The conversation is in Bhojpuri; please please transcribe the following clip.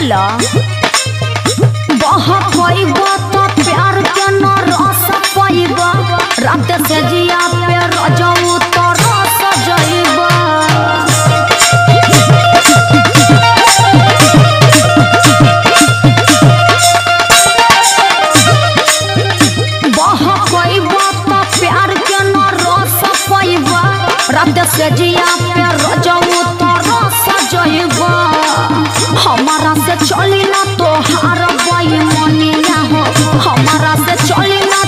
बोला प्यार के न रस पाइबा रात से जिया पे रजऊ तो रस जाइबा प्यार के न रस पाइबा रात से जिया पे रजऊ तो रस जाइबा हमारा से चली ना तो हार बाई मनिया हो हमारा से चली ना